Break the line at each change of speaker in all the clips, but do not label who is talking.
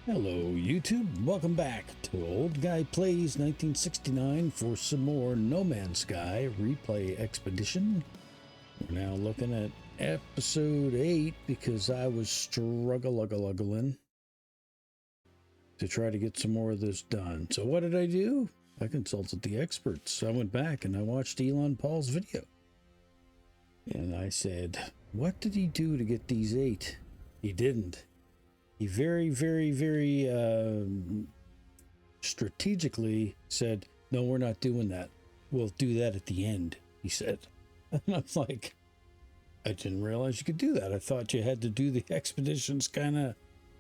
Hello YouTube, welcome back to Old Guy Plays 1969 for some more No Man's Sky replay expedition. We're now looking at episode 8 because I was struggling to try to get some more of this done. So what did I do? I consulted the experts. I went back and I watched Elon Paul's video. And I said, what did he do to get these 8? He didn't. He very strategically said, no, we're not doing that. We'll do that at the end, he said. And I was like, I didn't realize you could do that. I thought you had to do the expeditions kind of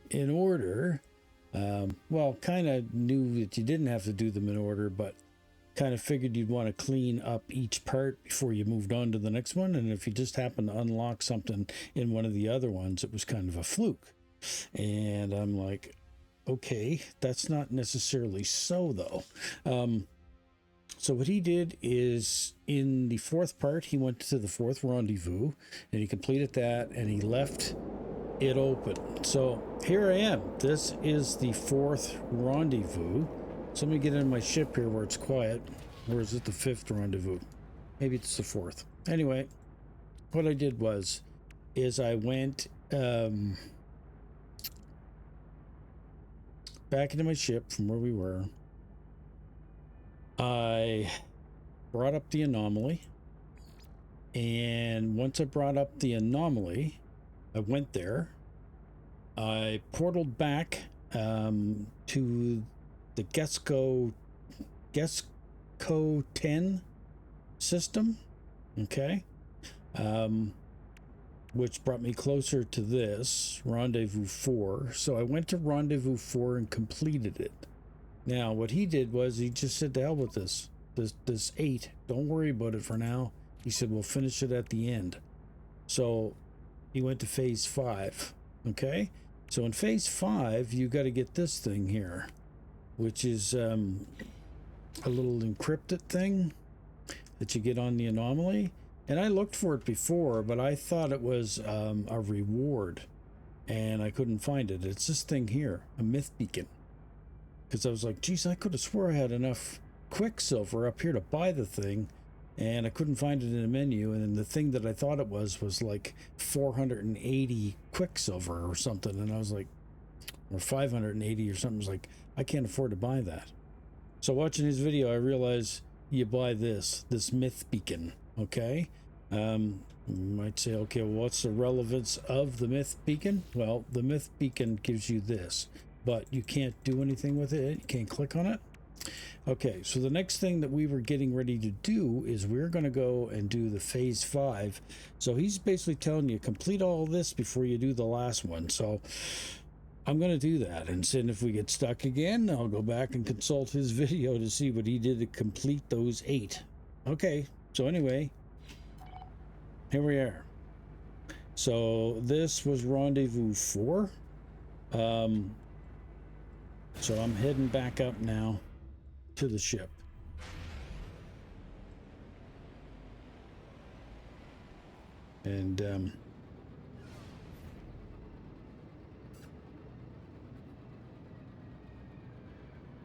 in order. Well, kind of knew that you didn't have to do them in order, but kind of figured you'd want to clean up each part before you moved on to the next one. And if you just happened to unlock something in one of the other ones, it was kind of a fluke. And I'm like, okay, that's not necessarily so, though. So what he did is in the fourth part, he went to the fourth rendezvous and he completed that and he left it open. So here I am. This is the fourth rendezvous. So let me get in my ship here where it's quiet. Or is it the fifth rendezvous? Maybe it's the fourth. Anyway, what I did is I went back into my ship from where we were. I brought up the anomaly, and once I brought up the anomaly, I went there. I portaled back to the Gesco 10 system, okay, which brought me closer to this rendezvous 4. So I went to rendezvous 4 and completed it. Now what he did was he just said, to hell with this 8, don't worry about it for now. He said we'll finish it at the end. So he went to phase 5. Okay, so in phase 5 you got to get this thing here, which is a little encrypted thing that you get on the anomaly. And I looked for it before, but I thought it was a reward, and I couldn't find it. It's this thing here, a myth beacon. Because I was like, geez, I could have swore I had enough quicksilver up here to buy the thing, and I couldn't find it in the menu. And then the thing that I thought it was like 480 quicksilver or something. And I was like, or 580 or something. I was like, I can't afford to buy that. So watching his video, I realized you buy this myth beacon. Okay, you might say, okay, well, what's the relevance of the myth beacon? Well, the myth beacon gives you this, but you can't do anything with it. You can't click on it. Okay, so the next thing that we were getting ready to do is we're going to go and do the phase 5. So he's basically telling you complete all this before you do the last one. So I'm going to do that, and then if we get stuck again, I'll go back and consult his video to see what he did to complete those 8. Okay. So anyway, here we are. So this was rendezvous 4. So I'm heading back up now to the ship. And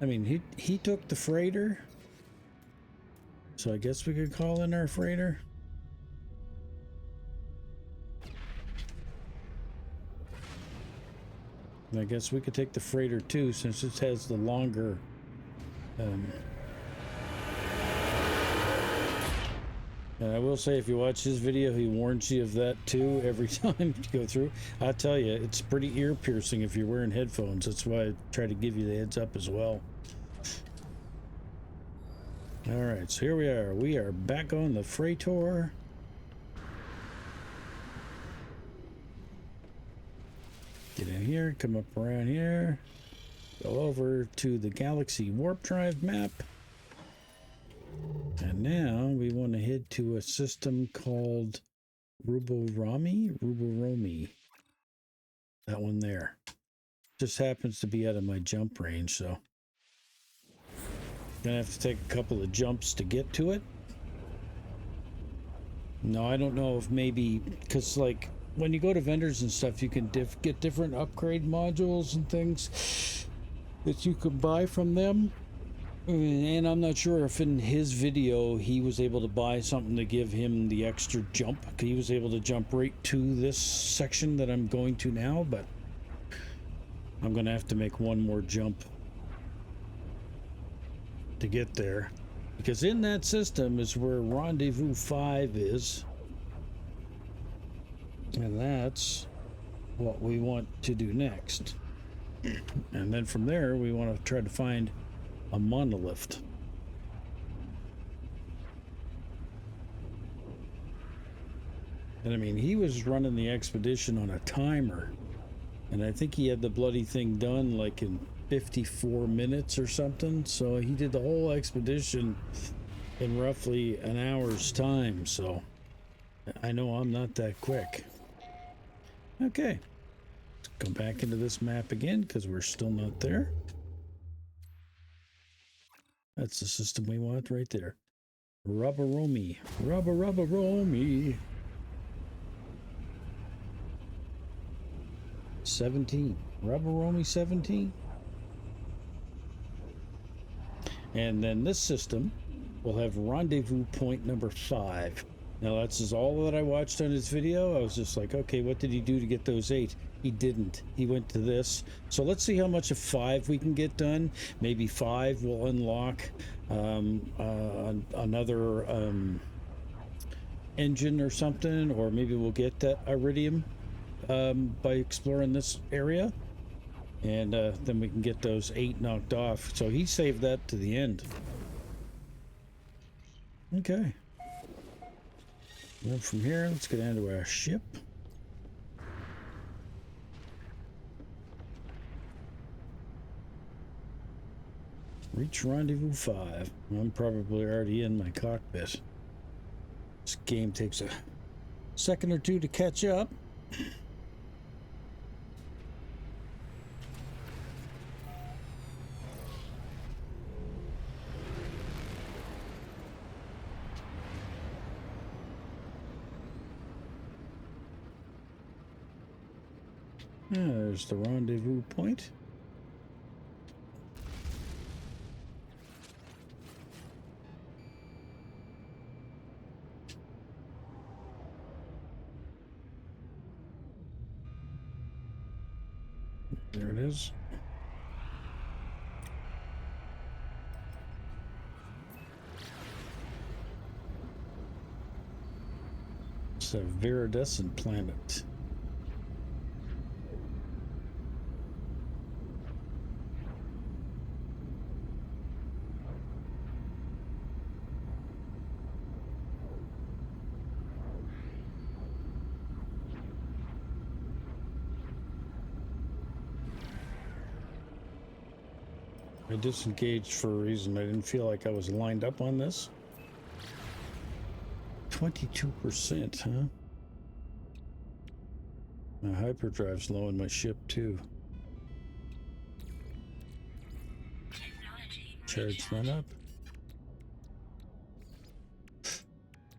I mean, he took the freighter. So I guess we could call in our freighter. And I guess we could take the freighter too, since it has the longer and I will say, if you watch his video, he warns you of that too every time you go through. I'll tell you, it's pretty ear piercing if you're wearing headphones. That's why I try to give you the heads up as well. All right, so here we are. We are back on the freighter. Get in here, come up around here, go over to the galaxy warp drive map. And now we want to head to a system called Ruboromi. That one there. Just happens to be out of my jump range, so gonna have to take a couple of jumps to get to it. No, I don't know if maybe, because like when you go to vendors and stuff, you can get different upgrade modules and things that you can buy from them. And I'm not sure if in his video he was able to buy something to give him the extra jump. He was able to jump right to this section that I'm going to now, but I'm going to have to make one more jump to get there. Because in that system is where Rendezvous 5 is. And that's what we want to do next. And then from there, we want to try to find a monolith. And I mean, he was running the expedition on a timer. And I think he had the bloody thing done like in 54 minutes or something. So he did the whole expedition in roughly an hour's time. So I know I'm not that quick. Okay. Let's come back into this map again because we're still not there. That's the system we want right there. Rubber-romy. Rubber-romy. 17. Rubber-romy 17. And then this system will have rendezvous point number 5. Now that's all that I watched on his video. I was just like, okay, what did he do to get those 8? He didn't. He went to this. So let's see how much of 5 we can get done. Maybe 5 will unlock another engine or something, or maybe we'll get that iridium by exploring this area, and then we can get those 8 knocked off. So he saved that to the end. Okay. Then from here, let's get down to our ship. Reach rendezvous 5. I'm probably already in my cockpit. This game takes a second or two to catch up. There's the rendezvous point. There it is. It's a viridescent planet. I disengaged for a reason. I didn't feel like I was lined up on this. 22%, huh? My hyperdrive's low in my ship, too. Charge that up.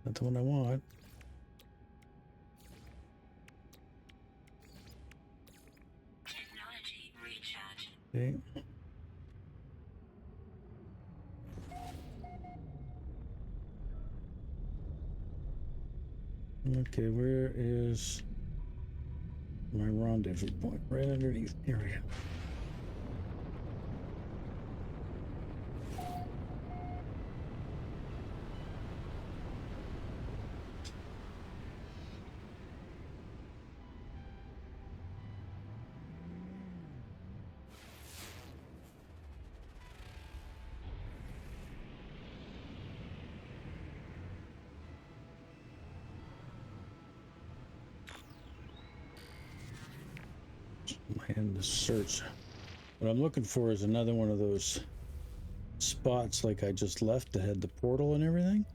Not the one I want. Okay. Okay, where is my rendezvous point? Right underneath. Here we go. And the search. What I'm looking for is another one of those spots like I just left that had the portal and everything.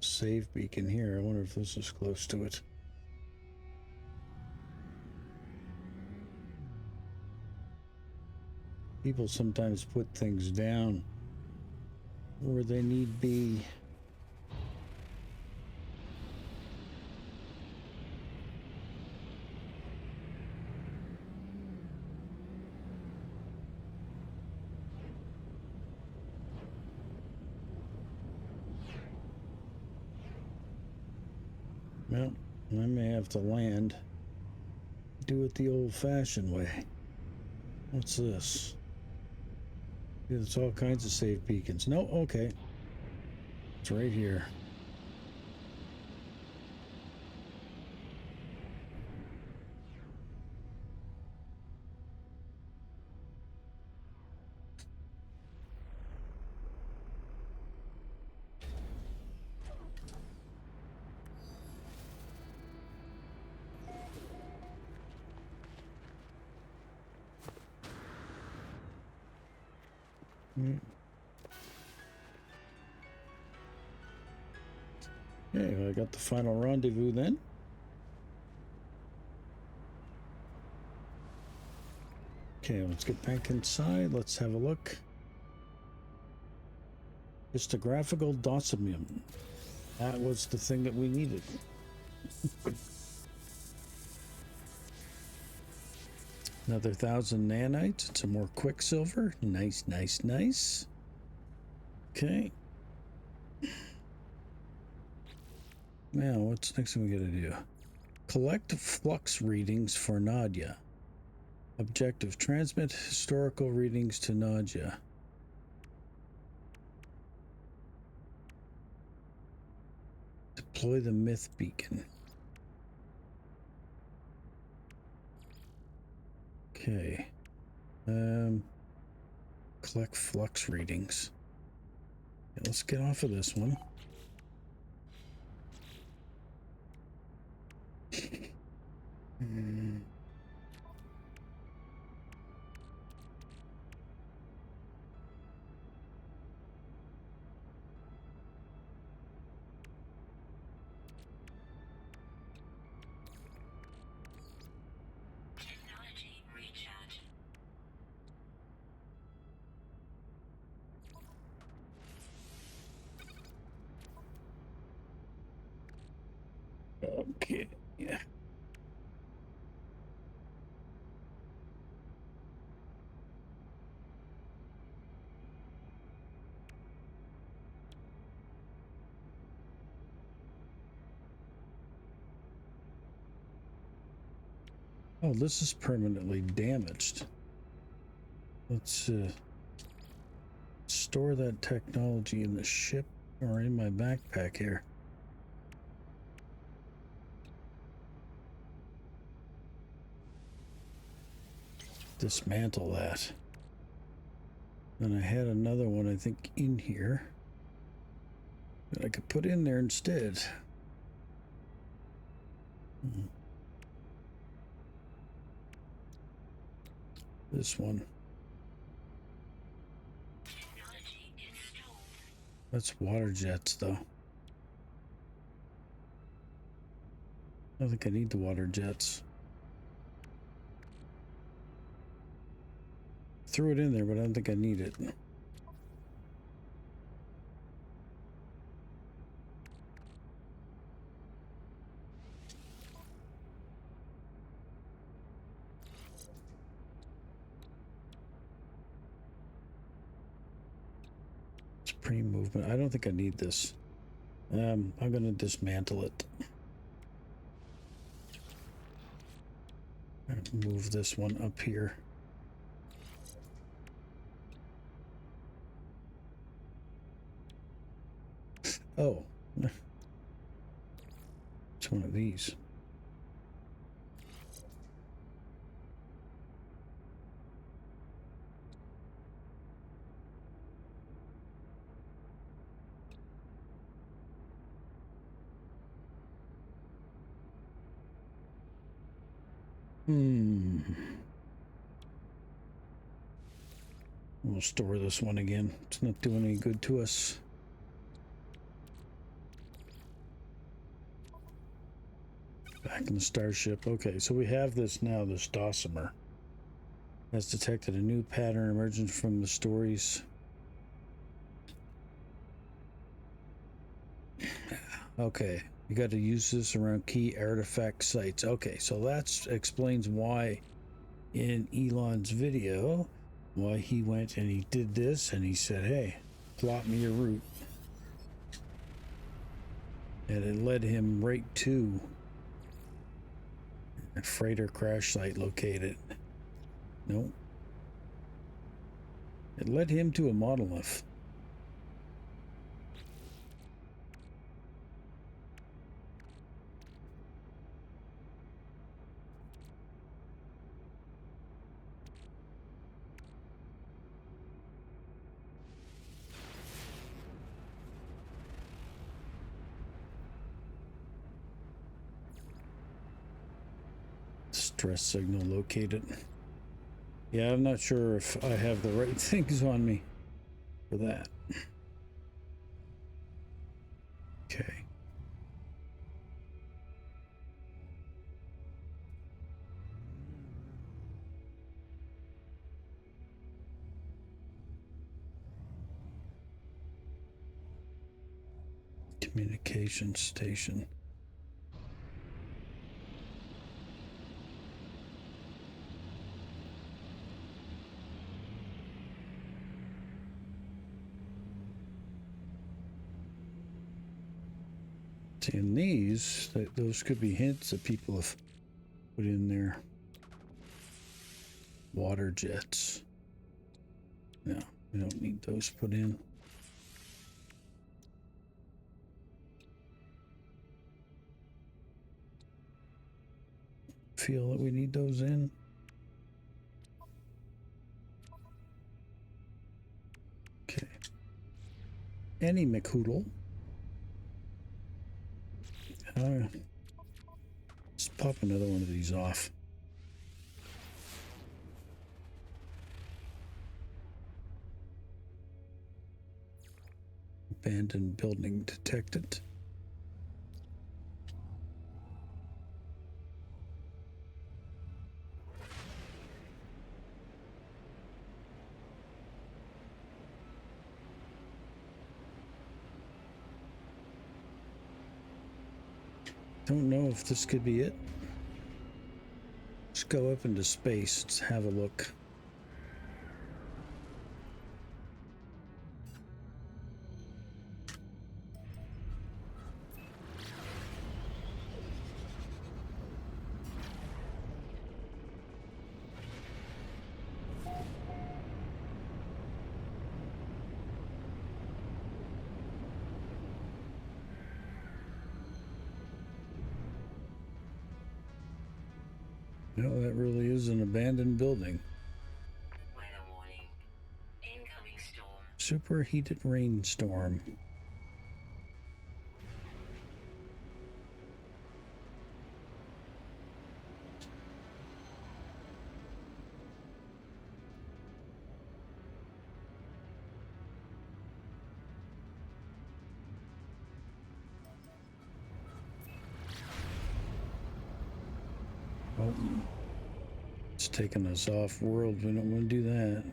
Save beacon here. I wonder if this is close to it. People sometimes put things down where they need be. Well, I may have to land. Do it the old-fashioned way. What's this? It's all kinds of save beacons. No, okay. It's right here. Okay, I got the final rendezvous then. Okay, let's get back inside. Let's have a look. Histographical dosmium. That was the thing that we needed. Another 1,000 nanites. It's some more quicksilver. Nice, nice, nice. Okay. Now, what's next thing we gotta do? Collect flux readings for Nadia. Objective: transmit historical readings to Nadia. Deploy the myth beacon. Okay. Collect flux readings. Okay, let's get off of this one. Okay, yeah. Oh, this is permanently damaged. Let's store that technology in the ship or in my backpack here. Dismantle that. And I had another one, I think, in here that I could put in there instead. This one. That's water jets, though. I don't think I need the water jets. Threw it in there, but I don't think I need it. It's pre-movement. I don't think I need this. I'm gonna dismantle it. Move this one up here. Oh, it's one of these. We'll store this one again. It's not doing any good to us. Back in the starship. Okay, so we have this now, this dosimer. Has detected a new pattern emerging from the stories. Okay, you got to use this around key artifact sites. Okay, so that explains why in Elon's video, why he went and he did this and he said, hey, plot me your route. And it led him right to a freighter crash site located. Nope. It led him to a monolith. Stress signal located. Yeah, I'm not sure if I have the right things on me for that. Okay. Communication station. In these, those could be hints that people have put in there. Water jets. No, we don't need those put in. Feel that we need those in. Okay. Any McHoodle. Let's pop another one of these off. Abandoned building detected. Don't know if this could be it. Let's go up into space. Let's have a look. No, that really is an abandoned building.
Weather warning. Incoming storm.
Superheated rainstorm. Oh, it's taking us off world. We don't want to do that.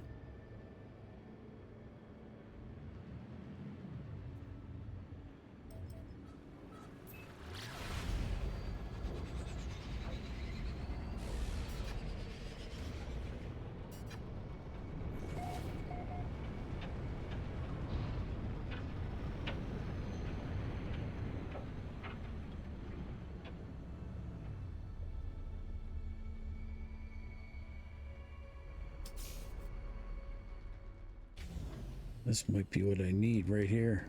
This might be what I need right here.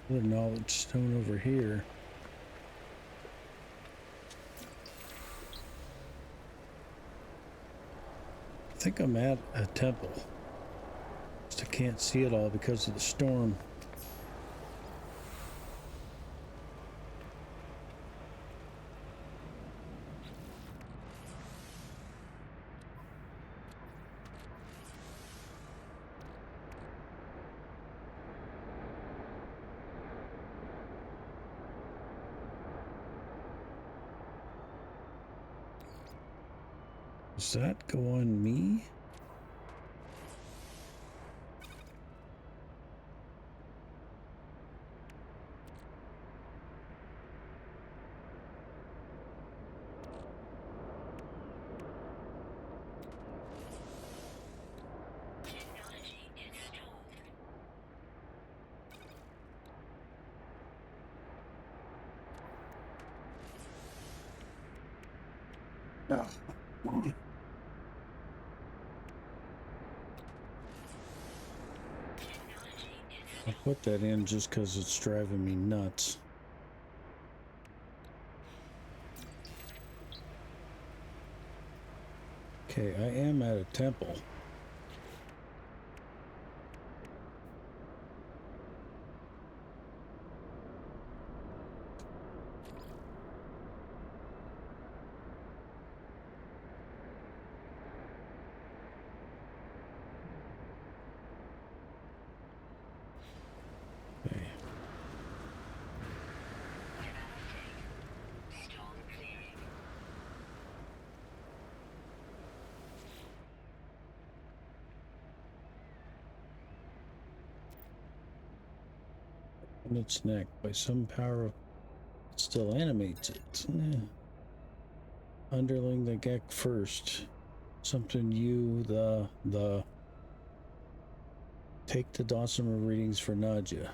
Another knowledge stone over here. I think I'm at a temple. Just I can't see it all because of the storm. Does that go on me?
Technology installed.
Oh.
Technology
I'll
installed.
put that in just because it's driving me nuts. Okay, I am at a temple. Okay.
Storm clearing.
On its neck, by some power, it still animates it. Underling the Gek first. Something you, the. Take the dosimer readings for Nadia.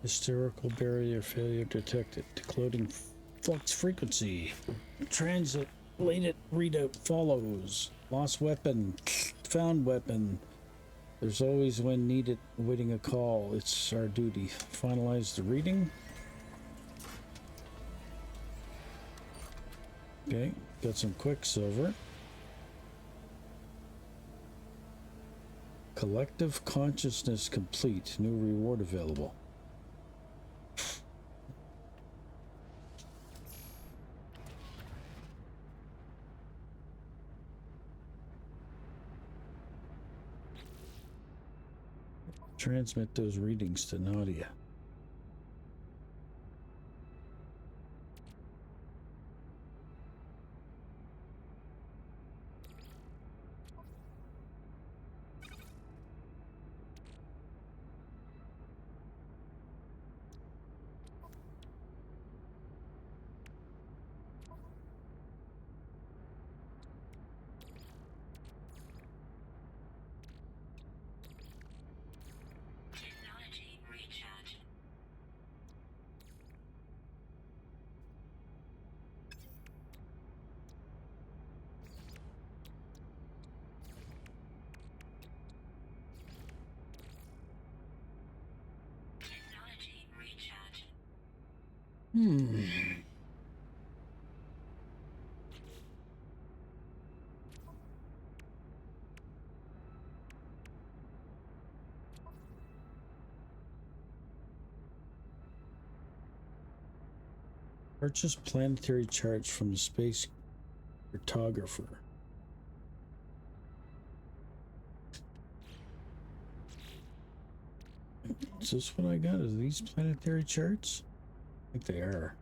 Hysterical barrier failure detected. Decoding flux frequency. Translated readout follows. Lost weapon. Found weapon. There's always when needed, waiting a call. It's our duty. Finalize the reading. Okay, got some quicksilver. Collective consciousness complete. New reward available. Transmit those readings to Nadia.
Technology recharge. Technology recharge.
Purchase planetary charts from the space cartographer. Is this what I got? Is these planetary charts? I think they are.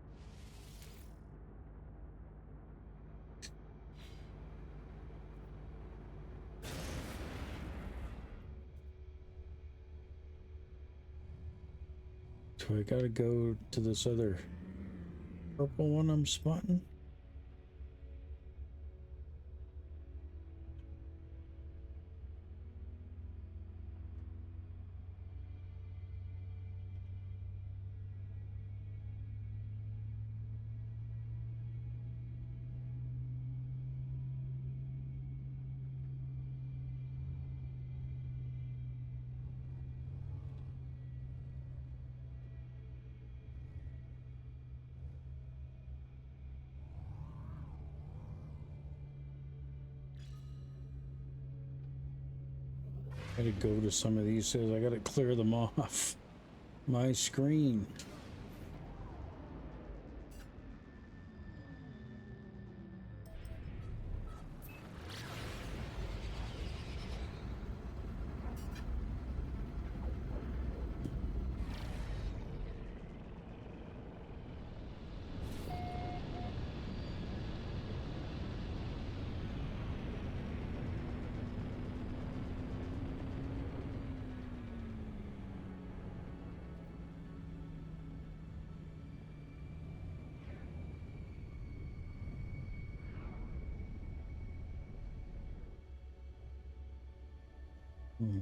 So I gotta go to this other purple one I'm spotting. Gotta go to some of these. Says I gotta clear them off my screen.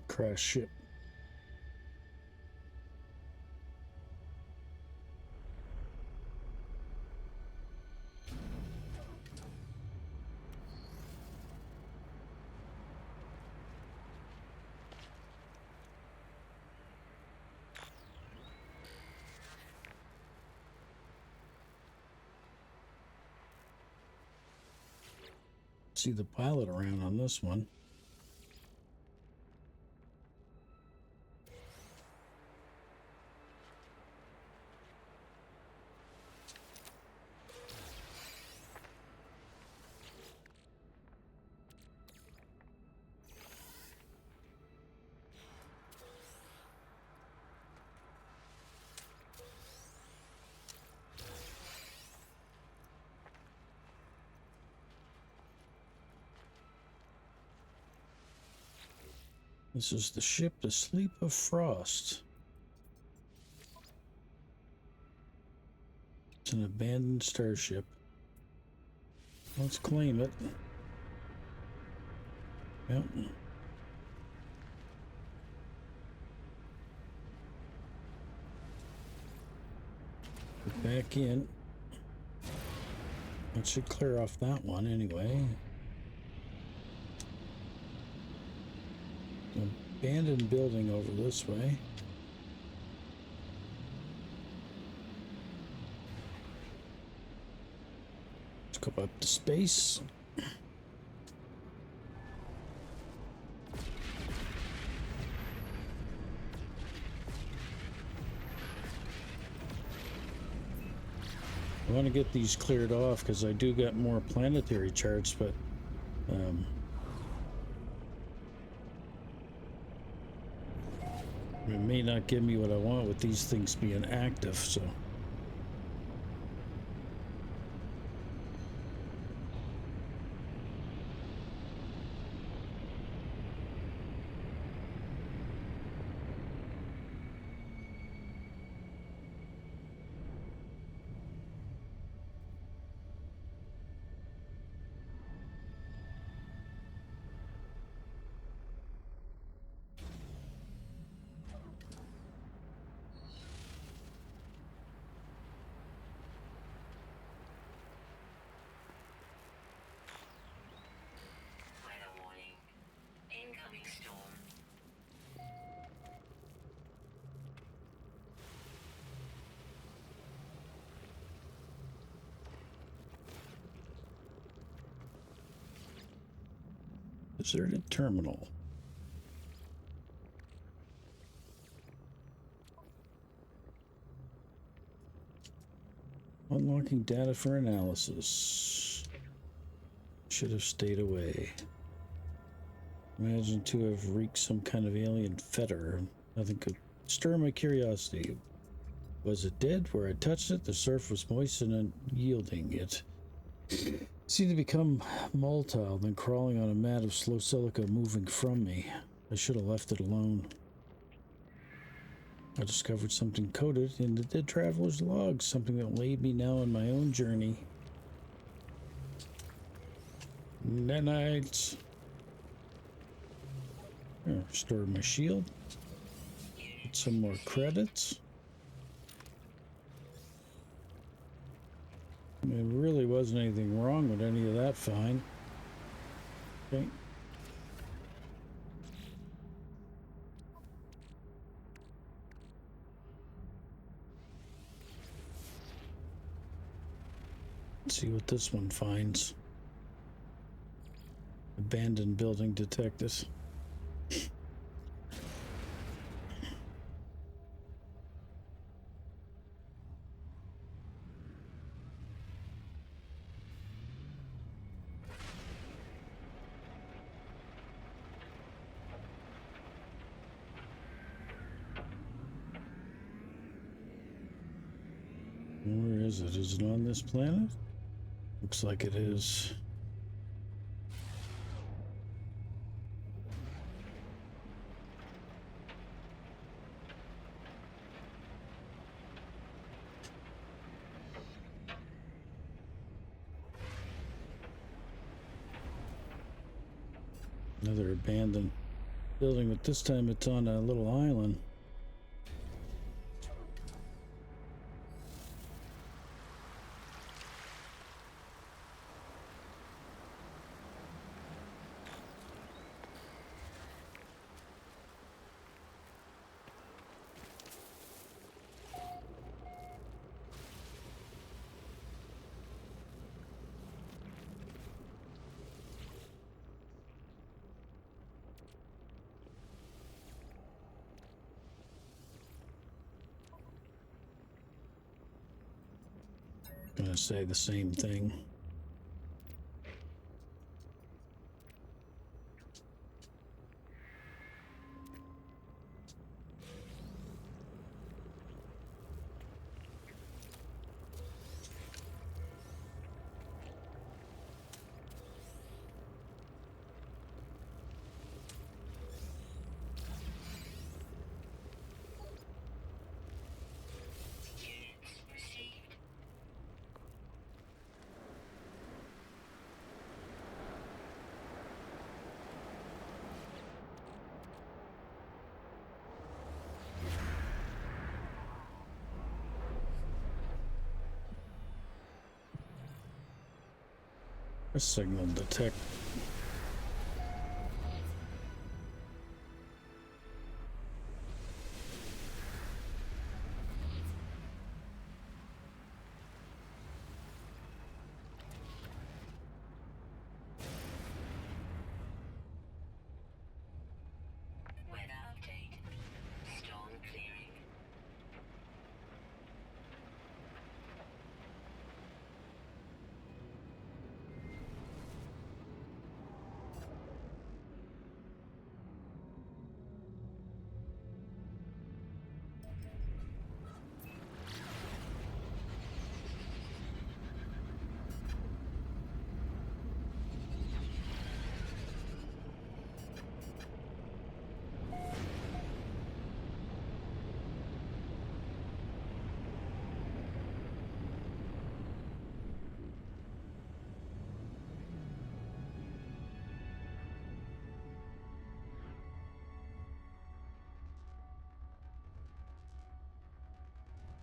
Crash ship. See the pilot around on this one. This is the ship, the Sleep of Frost. It's an abandoned starship. Let's claim it. Yep. Get back in. That should clear off that one anyway. Abandoned building over this way. Let's go up to space. I want to get these cleared off because I do got more planetary charts, but it may not give me what I want with these things being active, so. Deserted terminal. Unlocking data for analysis. Should have stayed away. Imagine to have wreaked some kind of alien fetter. Nothing could stir my curiosity. Was it dead? Where I touched it, the surf was moist and unyielding. It seemed to become motile, then crawling on a mat of slow silica moving from me. I should have left it alone. I discovered something coded in the dead traveler's log, something that laid me now on my own journey. Nanites. Restore my shield. Get some more credits. There really wasn't anything wrong with any of that find. Okay. Let's see what this one finds. Abandoned building detected. Where is it? Is it on this planet? Looks like it is. Another abandoned building, but this time it's on a little island. Gonna say the same thing.
Units received.
A signal detect.
Weather update. Storm clearing.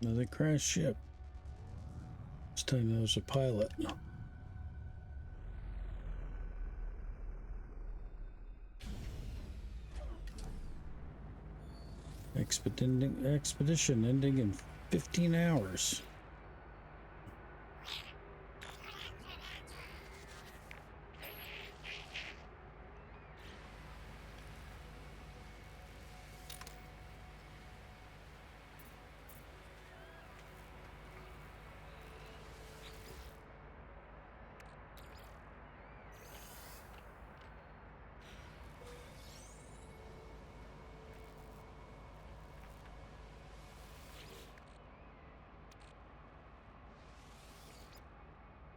Another crashed ship. This time there was a pilot. Expedition ending in 15 hours.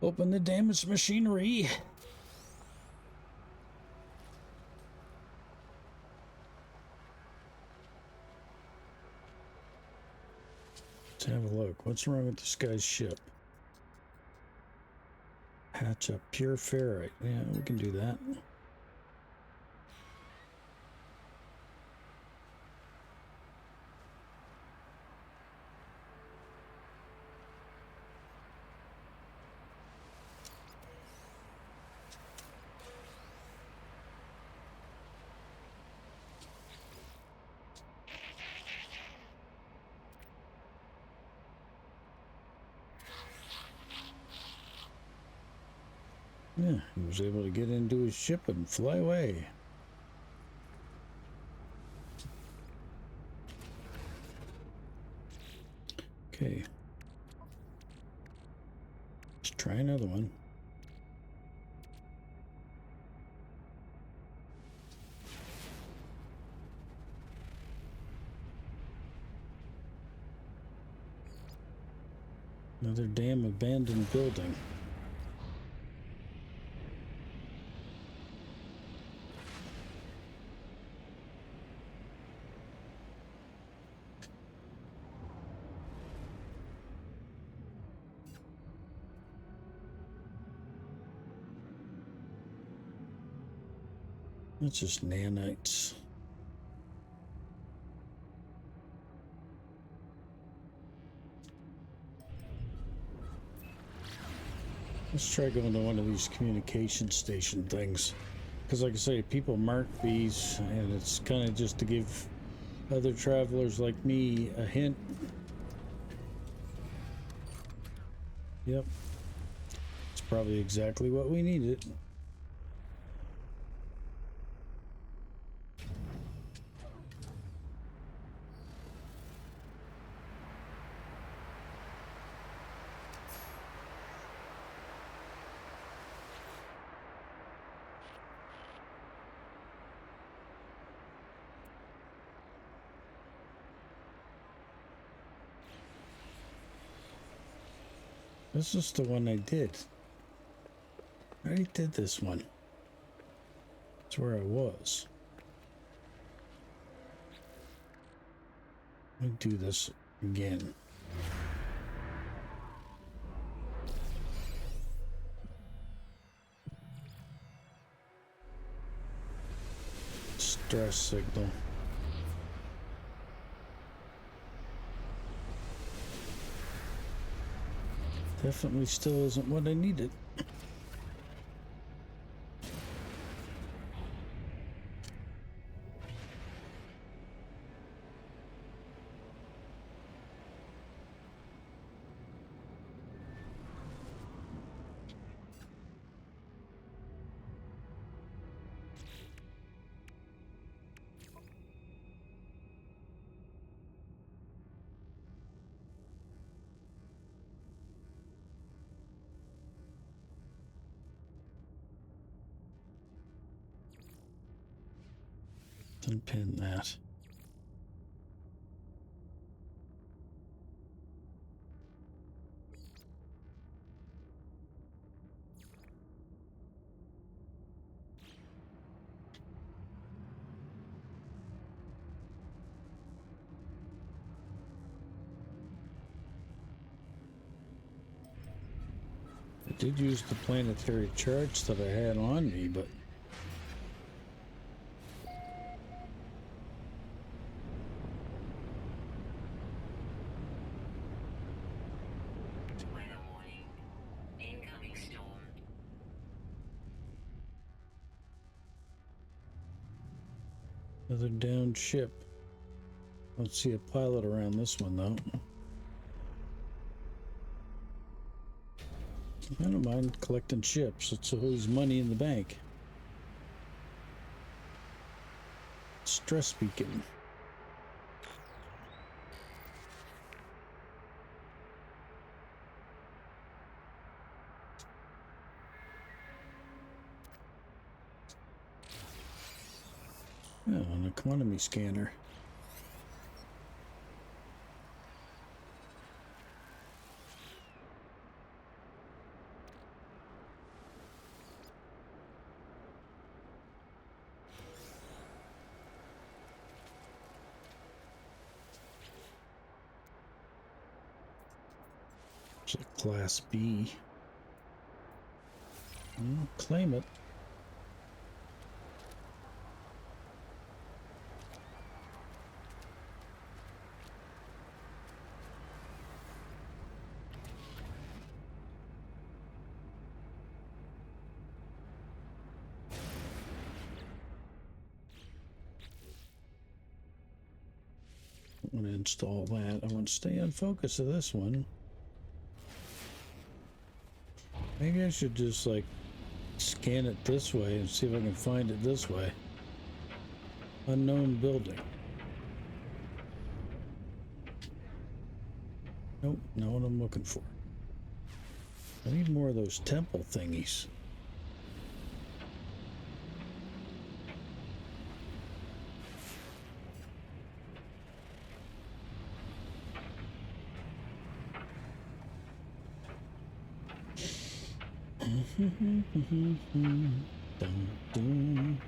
Open the damaged machinery. Let's have a look. What's wrong with this guy's ship? Hatch up pure ferrite. Yeah, we can do that. Yeah, he was able to get into his ship and fly away. Okay. Let's try another one. Another damn abandoned building. That's just nanites. Let's try going to one of these communication station things. Because like I say, people mark these, and it's kind of just to give other travelers like me a hint. Yep. It's probably exactly what we needed. This is the one I did. I already did this one. That's where I was. Let me do this again. Stress signal. Definitely still isn't what I needed. Unpin that. I did use the planetary charge that I had on me, but
Weather warning. Incoming storm.
another downed ship. Don't see a pilot around this one though. I don't mind collecting ships. It's always money in the bank. Stress beacon. Oh, an economy scanner. It's a Class B. Well, claim it. I want to install that. I want to stay on focus of this one. Maybe I should just like scan it this way and see if I can find it this way. Unknown building. Nope, not what I'm looking for. I need more of those temple thingies. Dun, dun.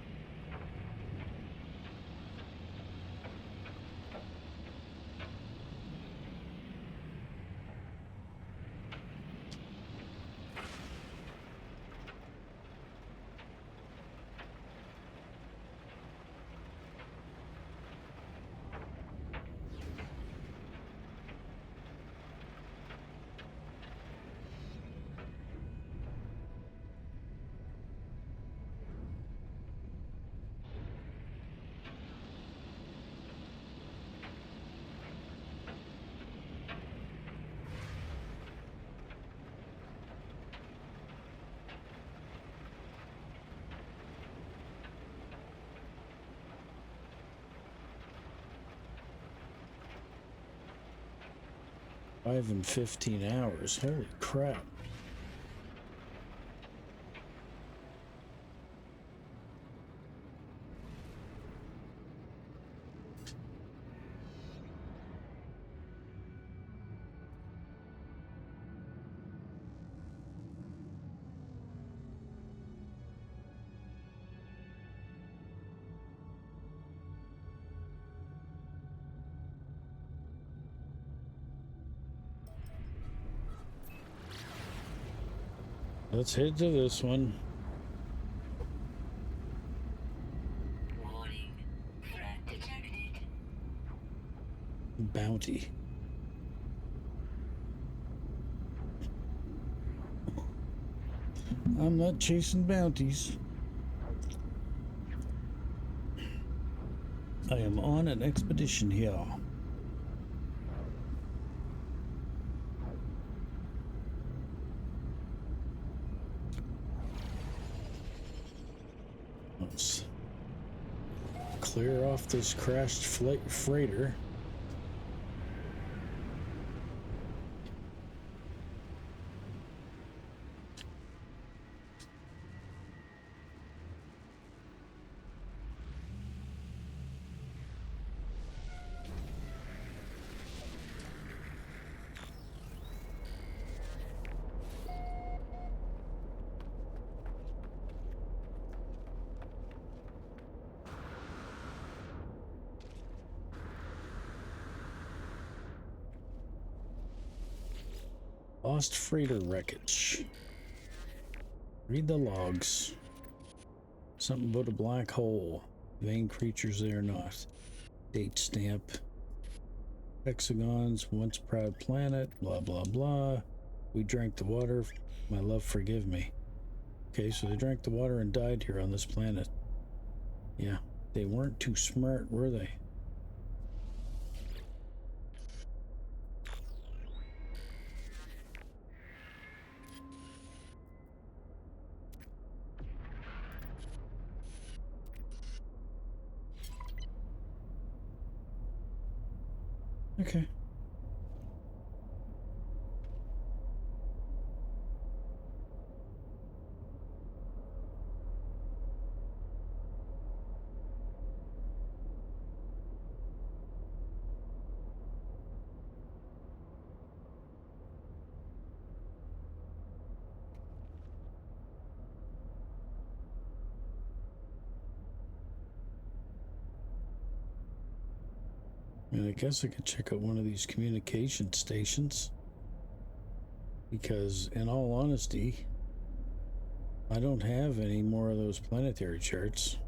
5 and 15 hours. Holy crap. Let's head to this one.
Warning. Threat detected.
Bounty. I'm not chasing bounties. I am on an expedition here. Let's clear off this crashed freighter. Lost freighter wreckage. Read the logs. Something about a black hole. Vain creatures they are not. Date stamp. Hexagons, once proud planet, blah blah blah. We drank the water. My love, forgive me. Okay, so they drank the water and died here on this planet. Yeah, they weren't too smart, were they? Okay. And I guess I could check out one of these communication stations. Because, in all honesty, I don't have any more of those planetary charts.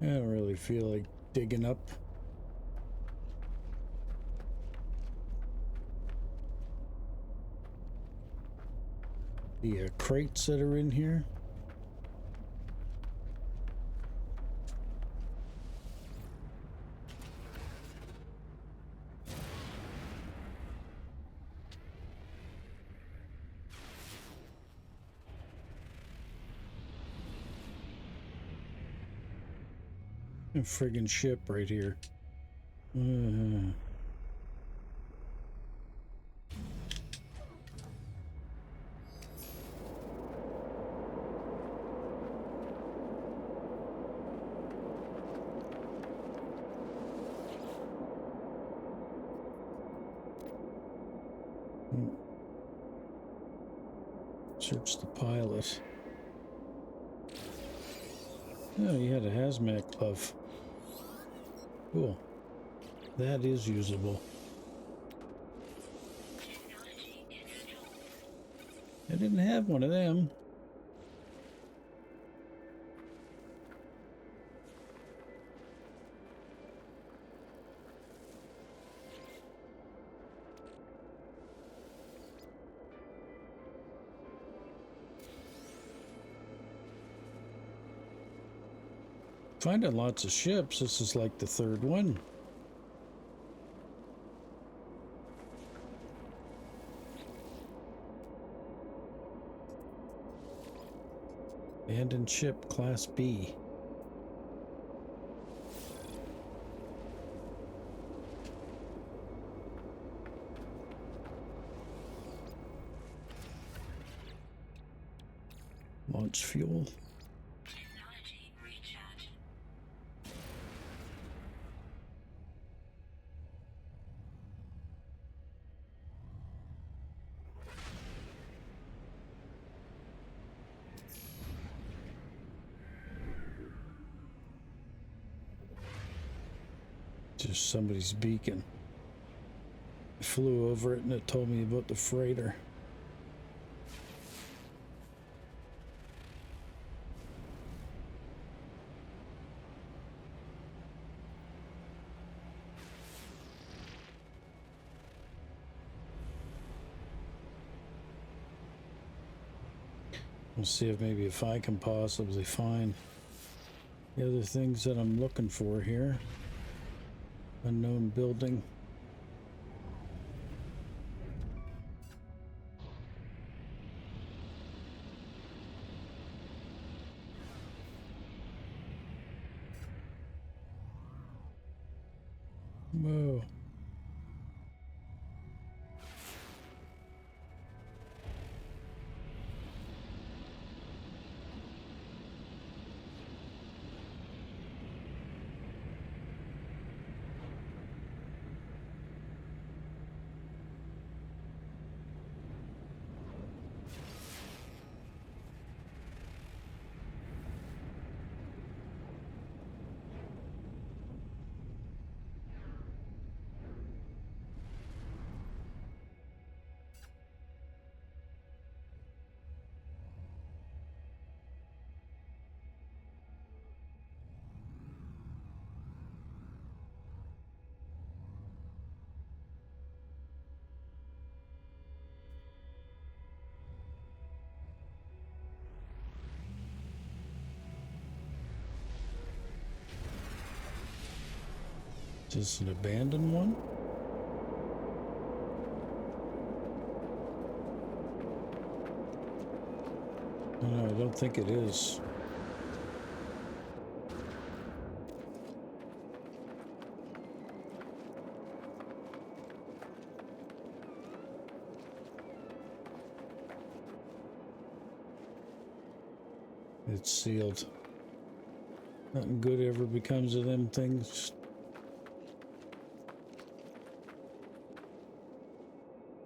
I don't really feel like digging up. The crates that are in here. A friggin' ship right here. Search the pilot. Oh, he had a hazmat glove. Cool. That is usable. I didn't have one of them. Finding lots of ships. This is like the third one. Abandoned ship, Class B. Launch fuel.
Technology recharge.
Just somebody's beacon. I flew over it and it told me about the freighter. We'll see if I can possibly find the other things that I'm looking for here. Unknown building. Whoa. Is this an abandoned one? No, I don't think it is. It's sealed. Nothing good ever becomes of them things.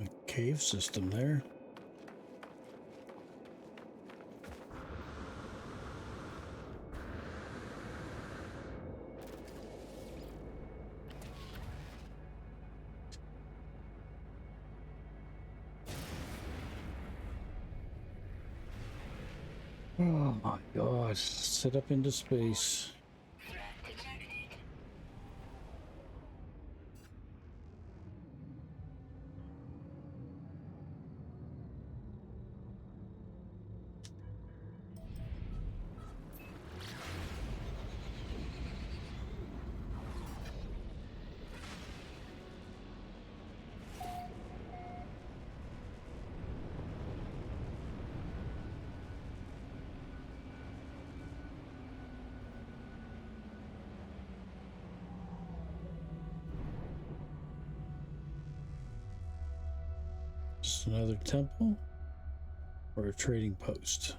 A cave system there. Oh my god, set up into space.
Threat detected.
Just another temple or a trading post.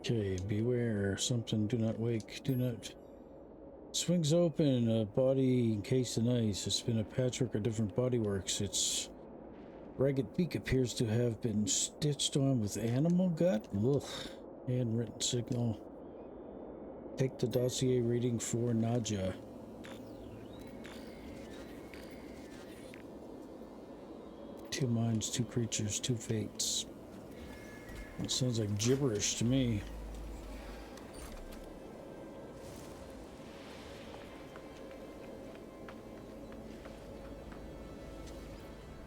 Okay, beware. Something, do not wake. Do not. Swings open, a body encased in ice. It's been a patchwork of different bodyworks. Its ragged beak appears to have been stitched on with animal gut. Ugh. Handwritten signal. Take the dossier reading for nausea. 2 minds, 2 creatures, 2 fates. That sounds like gibberish to me.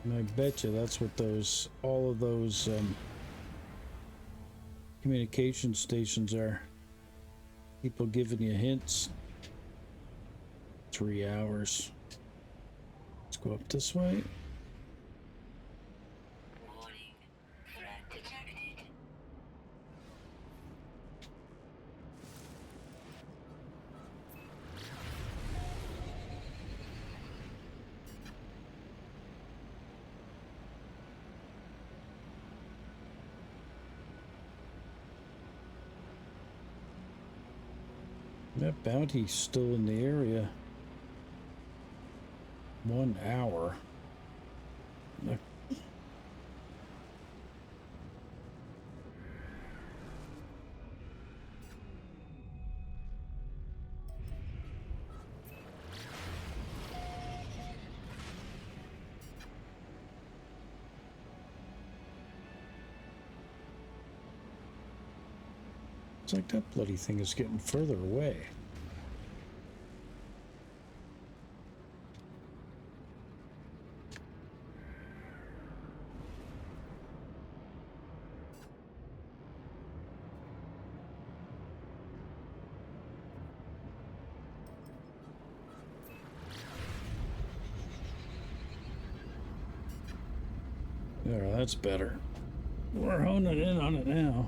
And I bet you that's what all of those communication stations are. People giving you hints. 3 hours. Let's go up this way.
Warning. Threat detected.
That bounty's still in the area. 1 hour. Look. It's like that bloody thing is getting further away. There, that's better. We're honing in on it now.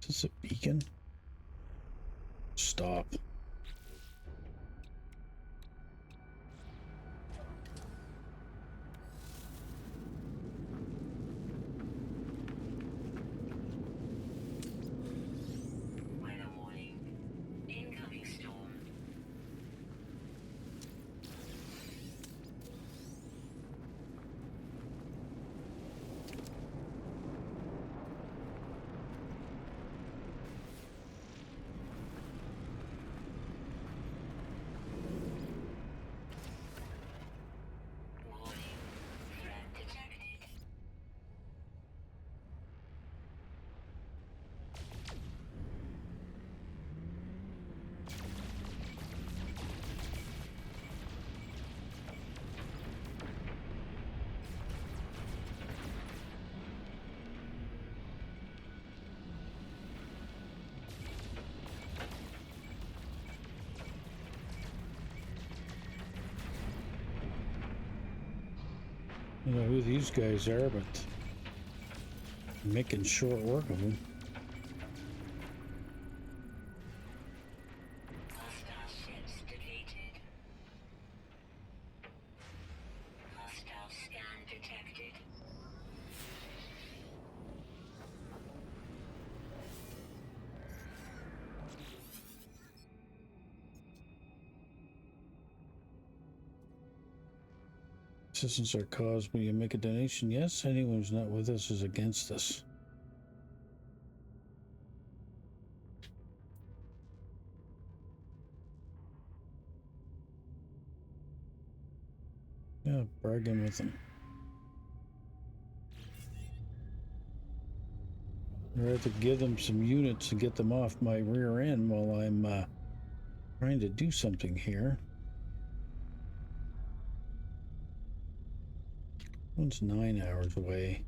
Is this a beacon? Stop.
Weather warning. Incoming storm. Warning. Threat detected.
I don't know who these guys are, but I'm making short work of them.
Hostile ships deleted. Hostile scan detected.
Citizens are caused when you make a donation. Yes, anyone who's not with us is against us. Yeah, bargain with them. I'd rather give them some units and get them off my rear end while I'm trying to do something here. One's 9 hours away.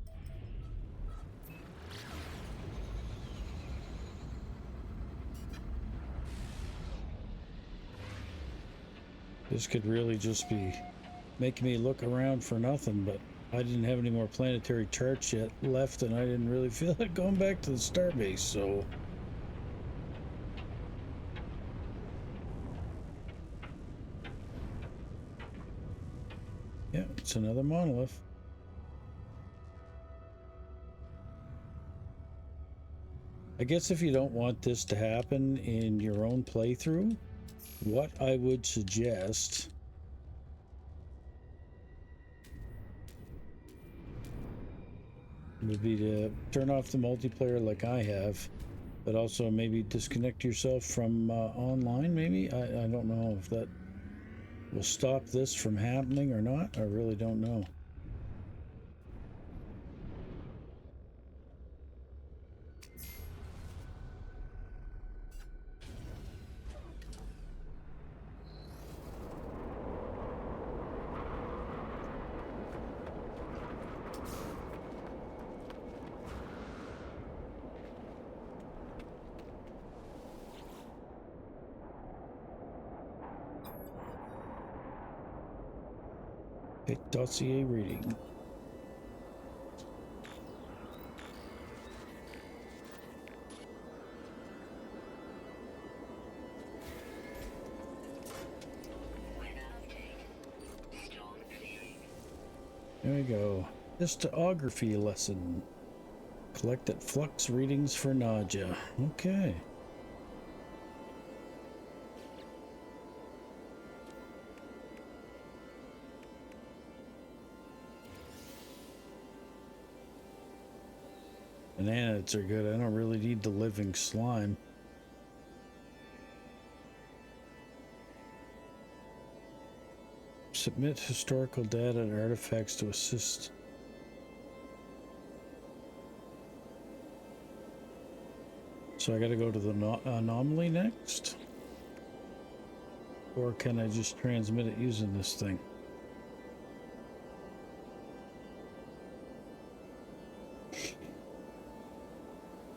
This could really just be making me look around for nothing, but I didn't have any more planetary charts yet left, and I didn't really feel like going back to the starbase, so... Yeah, it's another monolith. I guess if you don't want this to happen in your own playthrough, what I would suggest would be to turn off the multiplayer like I have, but also maybe disconnect yourself from online, maybe? I don't know if that will stop this from happening or not. I really don't know. Dossier reading. There we go. Histography lesson. Collected flux readings for nausea. Okay. Bananas are good. I don't really need the living slime. Submit historical data and artifacts to assist. So I gotta go to the anomaly next? Or can I just transmit it using this thing?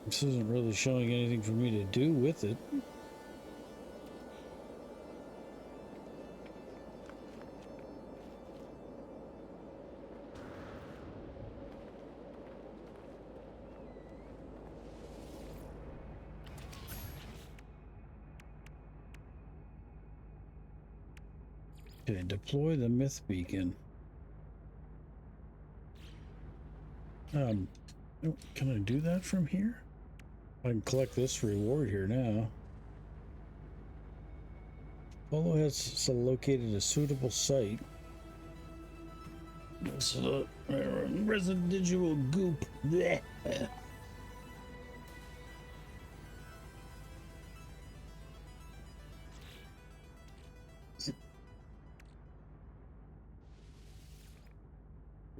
This isn't really showing anything for me to do with it. Okay, deploy the myth beacon. Can I do that from here? I can collect this reward here now. Polo has located a suitable site. This residual goop. Blech. Get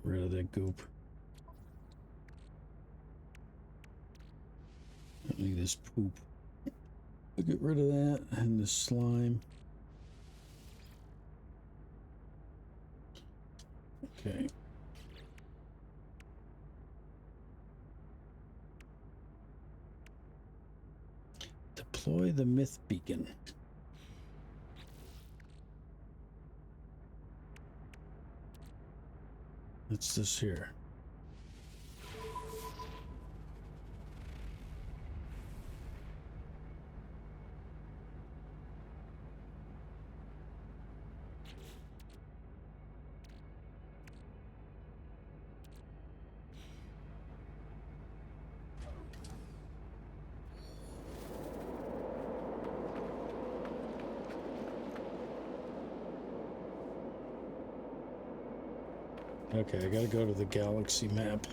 rid of that goop. I need this poop. I'll get rid of that and the slime. Okay. Deploy the myth beacon. What's this here? Okay, I gotta go to the galaxy map.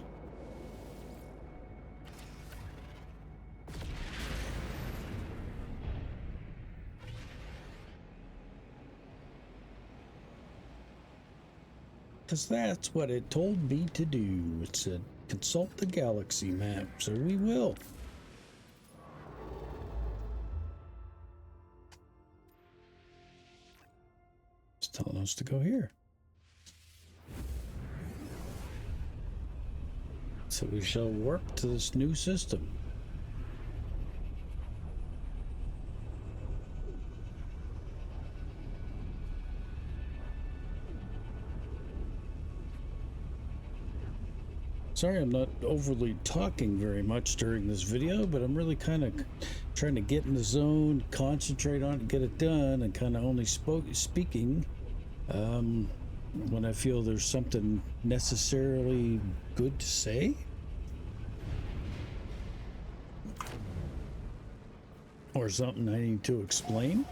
Because that's what it told me to do. It said, consult the galaxy map, so we will. It's telling us to go here. So we shall warp to this new system. Sorry I'm not overly talking very much during this video, but I'm really kind of trying to get in the zone, concentrate on it, get it done, and kind of only speaking when I feel there's something necessarily good to say. Or something I need to explain.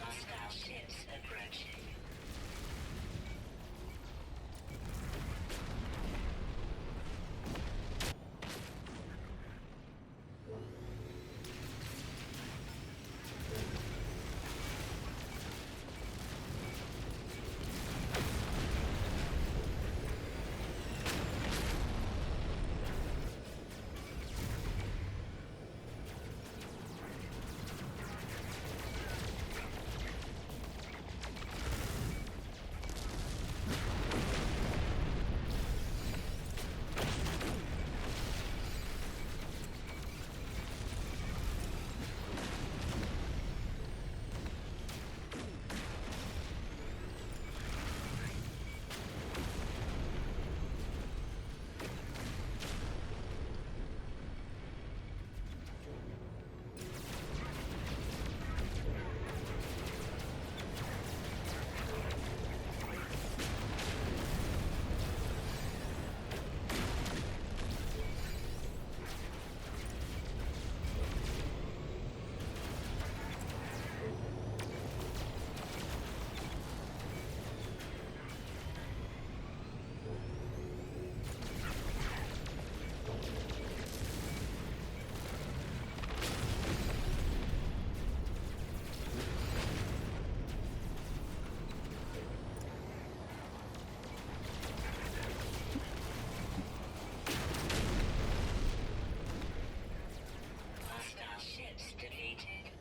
Hostile ships approaching. Hostile ships defeated.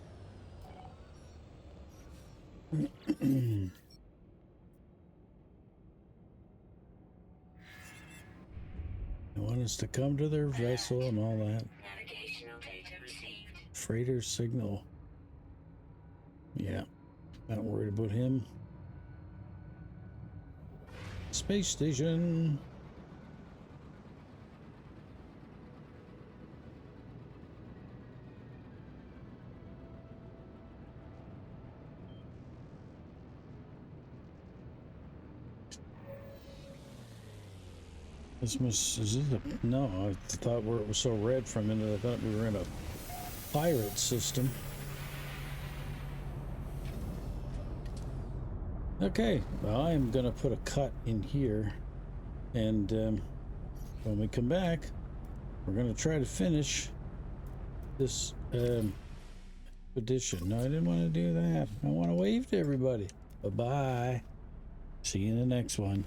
They want us to come to their vessel and all that.
Navigational data received.
Freighter signal. Yeah, not worried about him. Space station. Is this a, no, I thought it was so red for a minute, I thought we were in a pirate system. Okay, well, I'm gonna put a cut in here, and when we come back, we're gonna try to finish this expedition. No, I didn't want to do that. I want to wave to everybody. Bye-bye. See you in the next one.